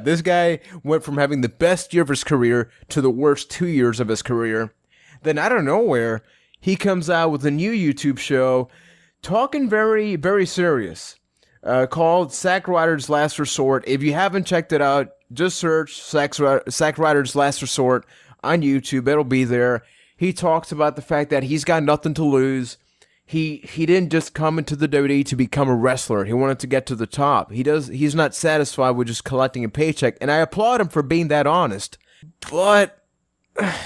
This guy went from having the best year of his career to the worst 2 years of his career. Then out of nowhere, he comes out with a new YouTube show talking very, very serious, called Zack Ryder's Last Resort. If you haven't checked it out, just search Zack Ryder's Last Resort on YouTube. It'll be there. He talks about the fact that he's got nothing to lose. He didn't just come into the WWE to become a wrestler. He wanted to get to the top. He's not satisfied with just collecting a paycheck, and I applaud him for being that honest. But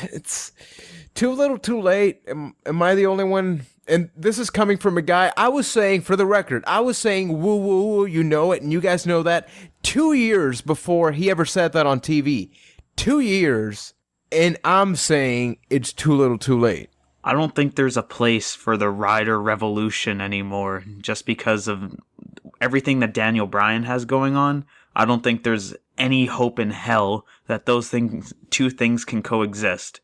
it's too little, too late. Am I the only one? And this is coming from a guy, I was saying, for the record, I was saying woo woo woo, you know it, and you guys know that, 2 years before he ever said that on TV. 2 years, and I'm saying it's too little, too late. I don't think there's a place for the Ryder revolution anymore, just because of everything that Daniel Bryan has going on. I don't think there's any hope in hell that two things can coexist.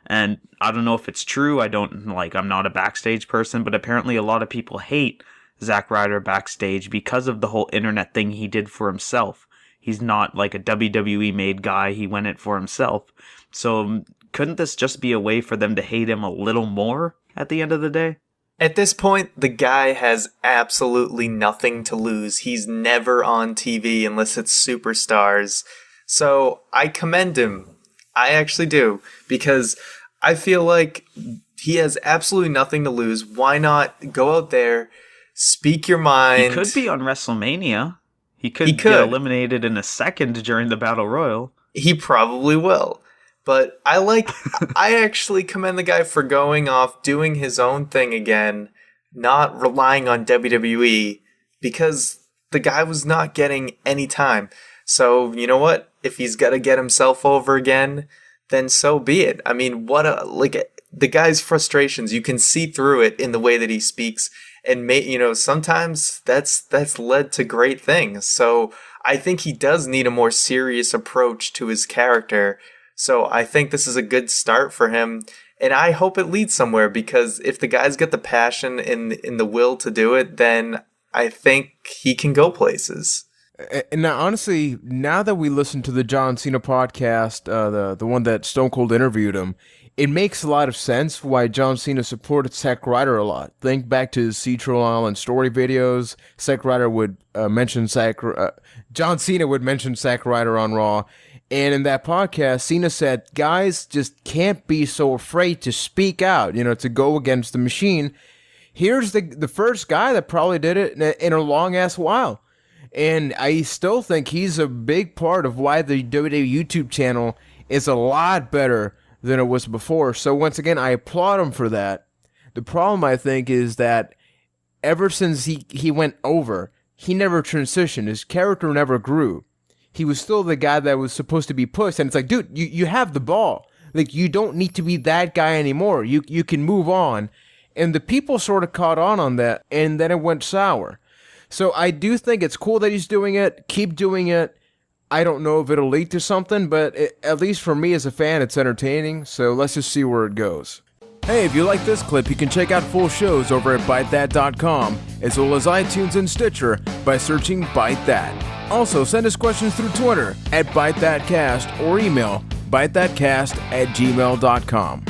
And I don't know if it's true. I'm not a backstage person, but apparently a lot of people hate Zack Ryder backstage because of the whole internet thing he did for himself. He's not like a WWE made guy. He went it for himself. So couldn't this just be a way for them to hate him a little more at the end of the day? At this point, the guy has absolutely nothing to lose. He's never on TV unless it's superstars. So I commend him. I actually do, because I feel like he has absolutely nothing to lose. Why not go out there, speak your mind? He could be on WrestleMania. He could get eliminated in a second during the Battle Royal. He probably will. But I actually commend the guy for going off, doing his own thing again, not relying on WWE, because the guy was not getting any time. So, you know what? If he's got to get himself over again, then so be it. I mean, the guy's frustrations, you can see through it in the way that he speaks, and sometimes that's led to great things. So I think he does need a more serious approach to his character. So I think this is a good start for him, and I hope it leads somewhere, because if the guy's got the passion and the will to do it, then I think he can go places. And now, honestly, now that we listen to the John Cena podcast, the one that Stone Cold interviewed him, it makes a lot of sense why John Cena supported Zack Ryder a lot. Think back to his Central Island story videos. Zack Ryder would mention John Cena would mention Zack Ryder on Raw. And in that podcast, Cena said, guys just can't be so afraid to speak out, to go against the machine. Here's the first guy that probably did it in a long-ass while. And I still think he's a big part of why the WWE YouTube channel is a lot better than it was before. So once again, I applaud him for that. The problem, I think, is that ever since he went over, he never transitioned. His character never grew. He was still the guy that was supposed to be pushed. And it's like, dude, you have the ball. Like, you don't need to be that guy anymore. You can move on. And the people sort of caught on that, and then it went sour. So I do think it's cool that he's doing it. Keep doing it. I don't know if it'll lead to something, but at least for me as a fan, it's entertaining. So let's just see where it goes. Hey, if you like this clip, you can check out full shows over at ByteThat.com, as well as iTunes and Stitcher by searching Byte That. Also, send us questions through Twitter at ByteThatCast or email ByteThatCast@gmail.com.